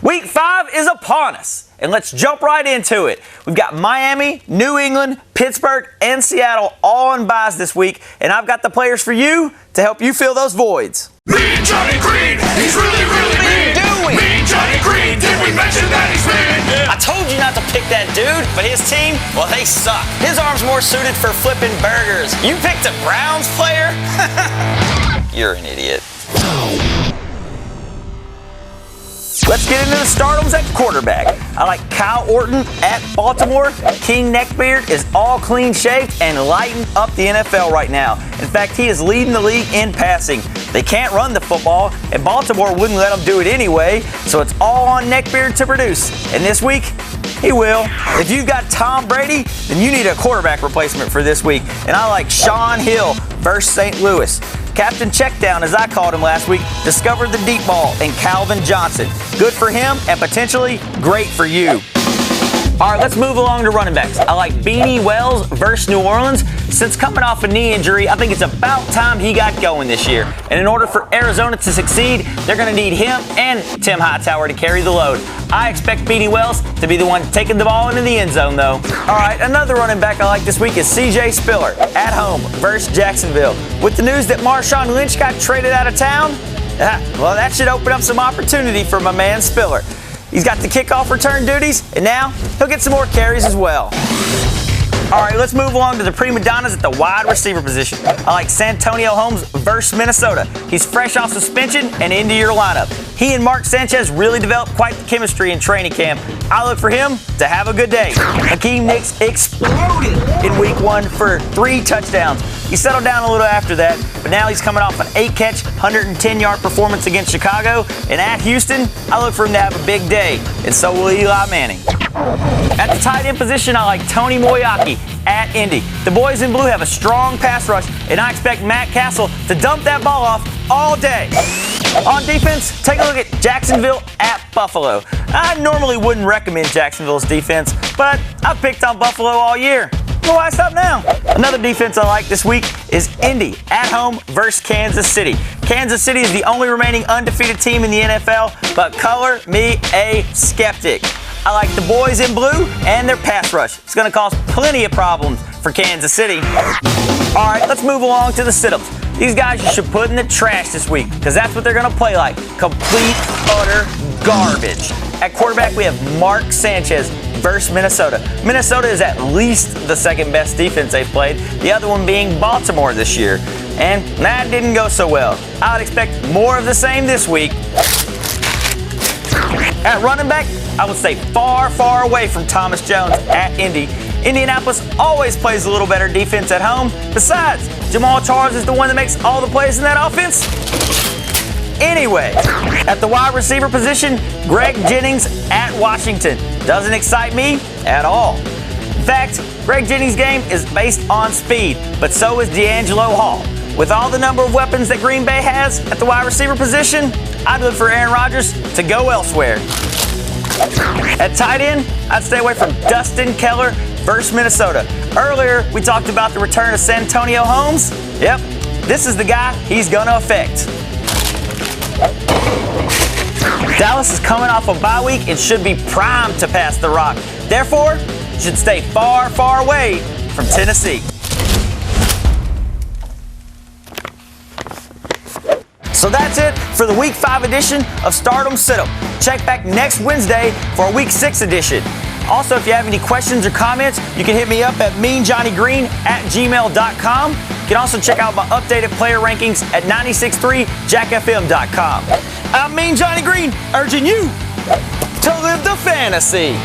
Week 5 is upon us, and let's jump right into it. We've got Miami, New England, Pittsburgh, and Seattle all on byes this week, and I've got the players for you to help you fill those voids. Mean Johnny Greene, he's really mean. Mean Johnny Greene, did we mention that he's mean? I told you not to pick that dude, but his team, well, they suck. His arm's more suited for flipping burgers. You picked a Browns player? You're an idiot. Let's get into the stardoms at quarterback. I like Kyle Orton at Baltimore. King Neckbeard is all clean shaved and lighting up the NFL right now. In fact, he is leading the league in passing. They can't run the football, and Baltimore wouldn't let him do it anyway, so it's all on Neckbeard to produce. And this week, he will. If you've got Tom Brady, then you need a quarterback replacement for this week. And I like Sean Hill versus St. Louis. Captain Checkdown, as I called him last week, discovered the deep ball in Calvin Johnson. Good for him and potentially great for you. All right, let's move along to running backs. I like Beanie Wells versus New Orleans. Since coming off a knee injury, I think it's about time he got going this year. And in order for Arizona to succeed, they're going to need him and Tim Hightower to carry the load. I expect Beanie Wells to be the one taking the ball into the end zone, though. All right, another running back I like this week is C.J. Spiller at home versus Jacksonville. With the news that Marshawn Lynch got traded out of town, well, that should open up some opportunity for my man Spiller. He's got the kickoff return duties, and now he'll get some more carries as well. All right, let's move along to the prima donnas at the wide receiver position. I like Santonio Holmes versus Minnesota. He's fresh off suspension and into your lineup. He and Mark Sanchez really developed quite the chemistry in training camp. I look for him to have a good day. Hakeem Nicks exploded in week 1 for 3 touchdowns. He settled down a little after that, but now he's coming off an 8-catch, 110-yard performance against Chicago. And at Houston, I look for him to have a big day, and so will Eli Manning. At the tight end position, I like Tony Moyaki at Indy. The boys in blue have a strong pass rush, and I expect Matt Castle to dump that ball off all day. On defense, take a look at Jacksonville at Buffalo. I normally wouldn't recommend Jacksonville's defense, but I've picked on Buffalo all year. Well, why stop now? Another defense I like this week is Indy at home versus Kansas City. Kansas City is the only remaining undefeated team in the NFL, but color me a skeptic. I like the boys in blue and their pass rush. It's going to cause plenty of problems for Kansas City. All right, let's move along to the sit-ups. These guys you should put in the trash this week because that's what they're going to play like. Complete, utter garbage. At quarterback, we have Mark Sanchez versus Minnesota. Minnesota is at least the second best defense they've played, the other one being Baltimore this year. And that didn't go so well. I would expect more of the same this week. At running back, I would stay far, far away from Thomas Jones at Indy. Indianapolis always plays a little better defense at home. Besides, Jamal Charles is the one that makes all the plays in that offense. Anyway, at the wide receiver position, Greg Jennings at Washington. Doesn't excite me at all. In fact, Greg Jennings' game is based on speed, but so is D'Angelo Hall. With all the number of weapons that Green Bay has at the wide receiver position, I'd look for Aaron Rodgers to go elsewhere. At tight end, I'd stay away from Dustin Keller versus Minnesota. Earlier, we talked about the return of Santonio Holmes. Yep, this is the guy he's going to affect. Dallas is coming off a bye week and should be primed to pass the rock. Therefore, should stay far, far away from Tennessee. So that's it for the Week 5 edition of Stardom Sit-Up. Check back next Wednesday for a Week 6 edition. Also, if you have any questions or comments, you can hit me up at meanjohnnygreen@gmail.com. You can also check out my updated player rankings at 963jackfm.com. I'm Mean Johnny Greene, urging you to live the fantasy.